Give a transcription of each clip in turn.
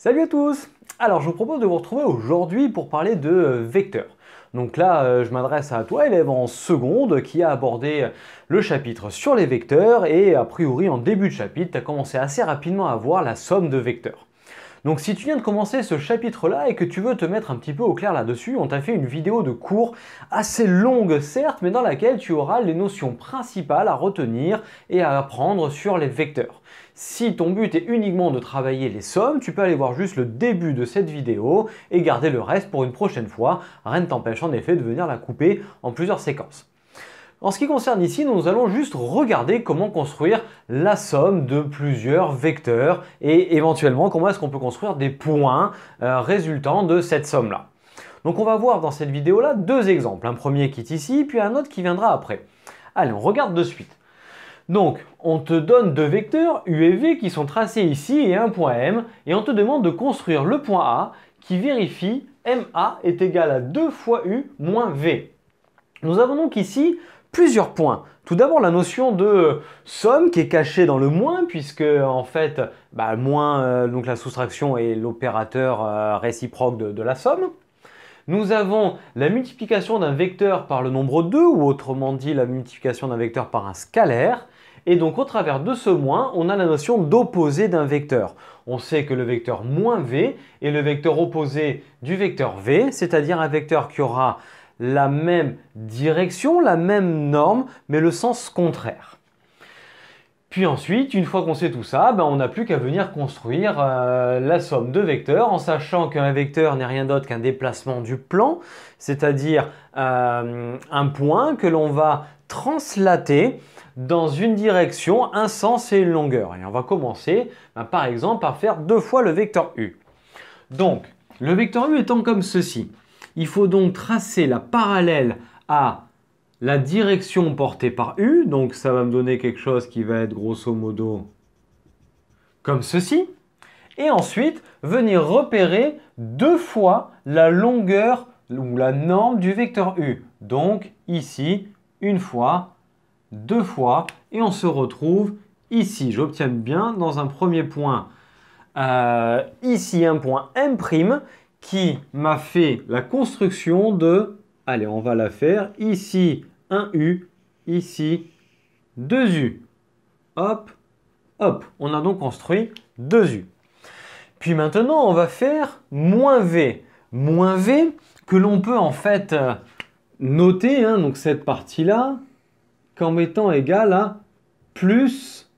Salut à tous! Alors je vous propose de vous retrouver aujourd'hui pour parler de vecteurs. Donc là, je m'adresse à toi, élève en seconde, qui a abordé le chapitre sur les vecteurs et a priori en début de chapitre, tu as commencé assez rapidement à voir la somme de vecteurs. Donc si tu viens de commencer ce chapitre-là et que tu veux te mettre un petit peu au clair là-dessus, on t'a fait une vidéo de cours assez longue certes, mais dans laquelle tu auras les notions principales à retenir et à apprendre sur les vecteurs. Si ton but est uniquement de travailler les sommes, tu peux aller voir juste le début de cette vidéo et garder le reste pour une prochaine fois. Rien ne t'empêche en effet de venir la couper en plusieurs séquences. En ce qui concerne ici, nous allons juste regarder comment construire la somme de plusieurs vecteurs et éventuellement comment est-ce qu'on peut construire des points résultant de cette somme-là. Donc on va voir dans cette vidéo-là deux exemples. Un premier qui est ici, puis un autre qui viendra après. Allez, on regarde de suite. Donc, on te donne deux vecteurs U et V qui sont tracés ici et un point M et on te demande de construire le point A qui vérifie MA est égal à 2 fois U moins V. Nous avons donc ici plusieurs points. Tout d'abord la notion de somme qui est cachée dans le moins puisque en fait moins donc la soustraction est l'opérateur réciproque de la somme. Nous avons la multiplication d'un vecteur par le nombre 2 ou autrement dit la multiplication d'un vecteur par un scalaire. Et donc au travers de ce moins, on a la notion d'opposé d'un vecteur. On sait que le vecteur moins v est le vecteur opposé du vecteur v, c'est-à-dire un vecteur qui aura la même direction, la même norme, mais le sens contraire. Puis ensuite, une fois qu'on sait tout ça, on n'a plus qu'à venir construire la somme de vecteurs en sachant qu'un vecteur n'est rien d'autre qu'un déplacement du plan, c'est-à-dire un point que l'on va translater dans une direction, un sens et une longueur. Et on va commencer par exemple par faire deux fois le vecteur U. Donc, le vecteur U étant comme ceci, il faut donc tracer la parallèle à la direction portée par U, donc ça va me donner quelque chose qui va être grosso modo comme ceci. Et ensuite, venir repérer deux fois la longueur ou la norme du vecteur U. Donc ici, une fois, deux fois, et on se retrouve ici. J'obtiens bien dans un premier point, ici un point M' qui m'a fait la construction de, allez on va la faire, ici un U, ici 2 U. Hop, hop, on a donc construit 2 U. Puis maintenant, on va faire moins V. Moins V que l'on peut en fait noter, donc cette partie-là, comme étant égale à plus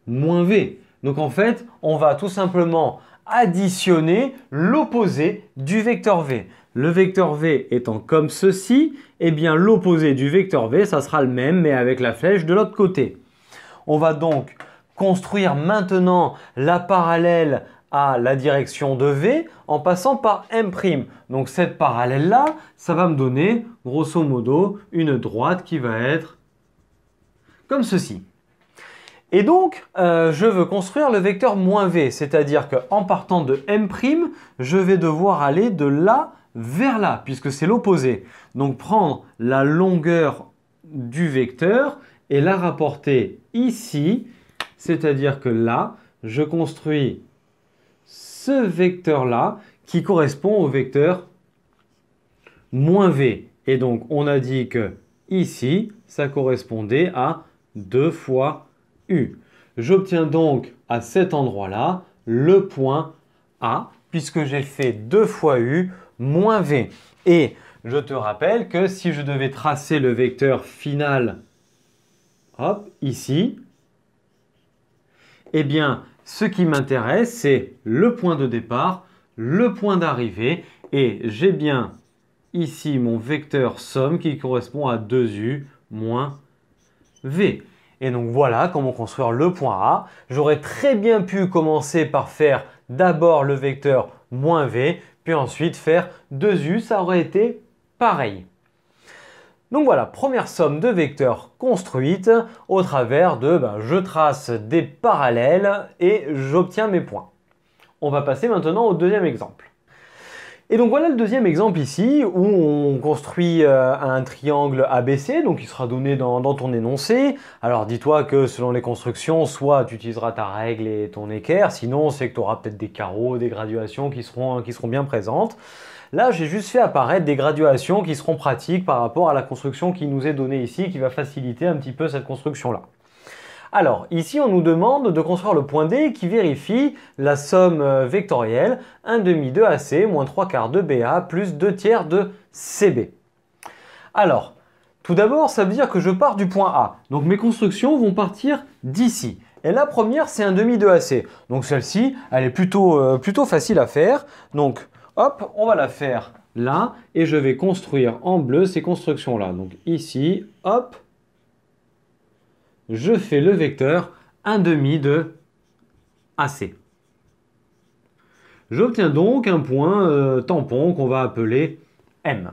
moins V. Donc en fait, on va tout simplement additionner l'opposé du vecteur V. Le vecteur V étant comme ceci, eh bien l'opposé du vecteur V, ça sera le même, mais avec la flèche de l'autre côté. On va donc construire maintenant la parallèle à la direction de V en passant par M'. Donc cette parallèle-là, ça va me donner grosso modo une droite qui va être comme ceci. Et donc, je veux construire le vecteur moins V, c'est-à-dire qu'en partant de M', je vais devoir aller de là vers là, puisque c'est l'opposé. Donc prendre la longueur du vecteur et la rapporter ici, c'est-à-dire que là, je construis ce vecteur-là qui correspond au vecteur moins V. Et donc, on a dit que ici, ça correspondait à 2 fois U. J'obtiens donc à cet endroit-là le point A, puisque j'ai fait 2 fois U moins V. Et je te rappelle que si je devais tracer le vecteur final, hop, ici, eh bien, ce qui m'intéresse, c'est le point de départ, le point d'arrivée, et j'ai bien ici mon vecteur somme qui correspond à 2U moins V. Et donc voilà comment construire le point A. J'aurais très bien pu commencer par faire d'abord le vecteur moins V, puis ensuite faire 2U, ça aurait été pareil. Donc voilà, première somme de vecteurs construite au travers de je trace des parallèles et j'obtiens mes points. On va passer maintenant au deuxième exemple. Et donc voilà le deuxième exemple ici où on construit un triangle ABC, donc il sera donné dans ton énoncé. Alors dis-toi que selon les constructions, soit tu utiliseras ta règle et ton équerre, sinon c'est que tu auras peut-être des carreaux, des graduations qui seront bien présentes. Là, j'ai juste fait apparaître des graduations qui seront pratiques par rapport à la construction qui nous est donnée ici, qui va faciliter un petit peu cette construction-là. Alors, ici, on nous demande de construire le point D qui vérifie la somme vectorielle 1/2 de AC moins 3/4 de BA plus 2/3 de CB. Alors, tout d'abord, ça veut dire que je pars du point A. Donc, mes constructions vont partir d'ici. Et la première, c'est 1/2 de AC. Donc, celle-ci, elle est plutôt facile à faire. Donc, hop, on va la faire là. Et je vais construire en bleu ces constructions-là. Donc, ici, hop. Je fais le vecteur 1/2 de AC. J'obtiens donc un point tampon qu'on va appeler M.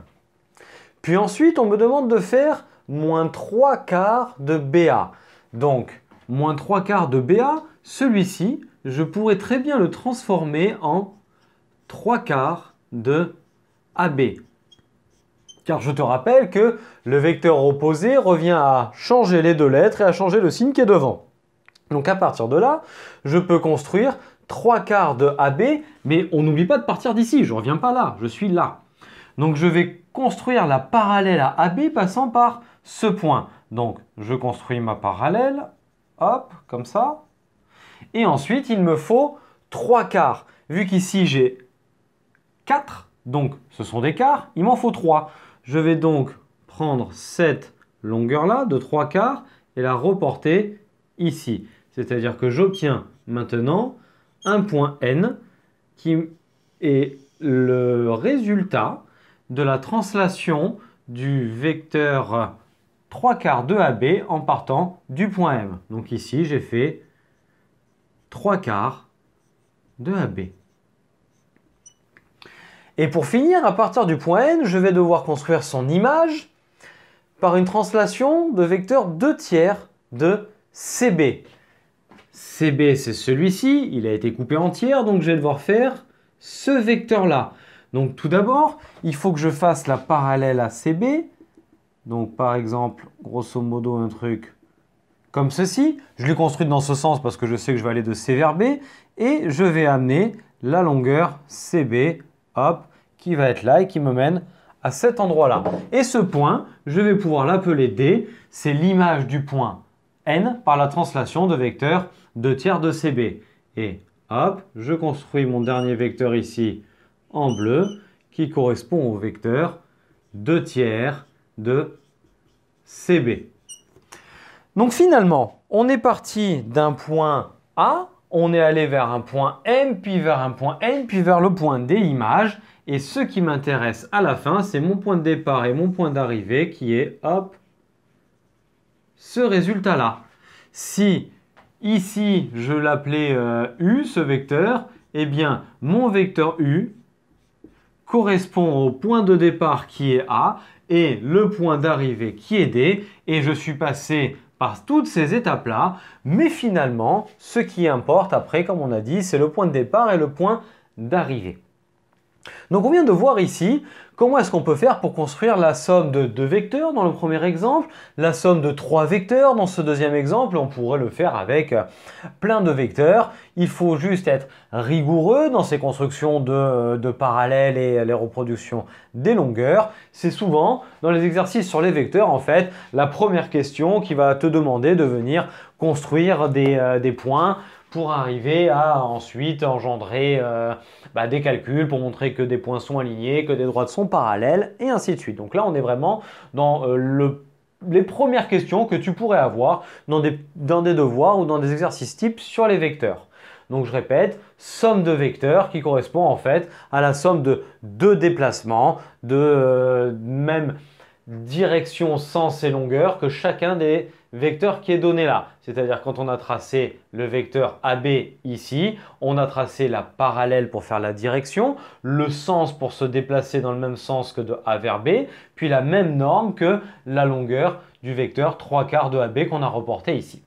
Puis ensuite, on me demande de faire moins 3/4 de BA. Donc, moins 3/4 de BA, celui-ci, je pourrais très bien le transformer en 3/4 de AB. Car je te rappelle que le vecteur opposé revient à changer les deux lettres et à changer le signe qui est devant. Donc à partir de là, je peux construire 3/4 de AB, mais on n'oublie pas de partir d'ici, je ne reviens pas là, je suis là. Donc je vais construire la parallèle à AB passant par ce point. Donc je construis ma parallèle, hop, comme ça. Et ensuite, il me faut 3/4. Vu qu'ici j'ai 4, donc ce sont des quarts, il m'en faut 3. Je vais donc prendre cette longueur-là de 3/4 et la reporter ici. C'est-à-dire que j'obtiens maintenant un point N qui est le résultat de la translation du vecteur 3/4 de AB en partant du point M. Donc ici, j'ai fait 3/4 de AB. Et pour finir, à partir du point N, je vais devoir construire son image par une translation de vecteur 2/3 de CB. CB, c'est celui-ci, il a été coupé en tiers, donc je vais devoir faire ce vecteur-là. Donc tout d'abord, il faut que je fasse la parallèle à CB. Donc par exemple, grosso modo, un truc comme ceci. Je l'ai construit dans ce sens parce que je sais que je vais aller de C vers B. Et je vais amener la longueur CB, hop, qui va être là et qui me mène à cet endroit-là. Et ce point, je vais pouvoir l'appeler D. C'est l'image du point N par la translation de vecteur 2/3 de CB. Et hop, je construis mon dernier vecteur ici en bleu qui correspond au vecteur 2/3 de CB. Donc finalement, on est parti d'un point A, on est allé vers un point M, puis vers un point N, puis vers le point D image. Et ce qui m'intéresse à la fin, c'est mon point de départ et mon point d'arrivée qui est, hop, ce résultat-là. Si ici, je l'appelais U, ce vecteur, eh bien, mon vecteur U correspond au point de départ qui est A et le point d'arrivée qui est D. Et je suis passé par toutes ces étapes-là. Mais finalement, ce qui importe après, comme on a dit, c'est le point de départ et le point d'arrivée. Donc on vient de voir ici comment est-ce qu'on peut faire pour construire la somme de 2 vecteurs dans le premier exemple, la somme de 3 vecteurs dans ce deuxième exemple. On pourrait le faire avec plein de vecteurs. Il faut juste être rigoureux dans ces constructions de parallèles et les reproductions des longueurs. C'est souvent dans les exercices sur les vecteurs en fait la première question qui va te demander de venir construire des points pour arriver à ensuite engendrer des calculs pour montrer que des points sont alignés, que des droites sont parallèles et ainsi de suite. Donc là, on est vraiment dans les premières questions que tu pourrais avoir dans des devoirs ou dans des exercices types sur les vecteurs. Donc je répète, somme de vecteurs qui correspond en fait à la somme de deux déplacements de même direction, sens et longueur que chacun des vecteurs qui est donné là. C'est-à-dire quand on a tracé le vecteur AB ici, on a tracé la parallèle pour faire la direction, le sens pour se déplacer dans le même sens que de A vers B, puis la même norme que la longueur du vecteur 3/4 de AB qu'on a reporté ici.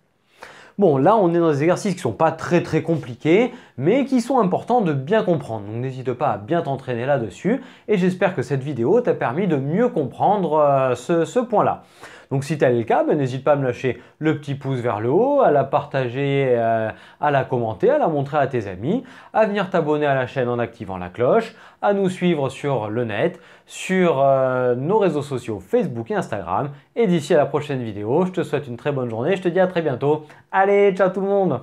Bon, là, on est dans des exercices qui ne sont pas très compliqués, mais qui sont importants de bien comprendre. Donc, n'hésite pas à bien t'entraîner là-dessus. Et j'espère que cette vidéo t'a permis de mieux comprendre ce point-là. Donc, si tel est le cas, n'hésite pas à me lâcher le petit pouce vers le haut, à la partager, à la commenter, à la montrer à tes amis, à venir t'abonner à la chaîne en activant la cloche, à nous suivre sur le net, sur nos réseaux sociaux Facebook et Instagram. Et d'ici à la prochaine vidéo, je te souhaite une très bonne journée. Je te dis à très bientôt. Allez, ciao tout le monde!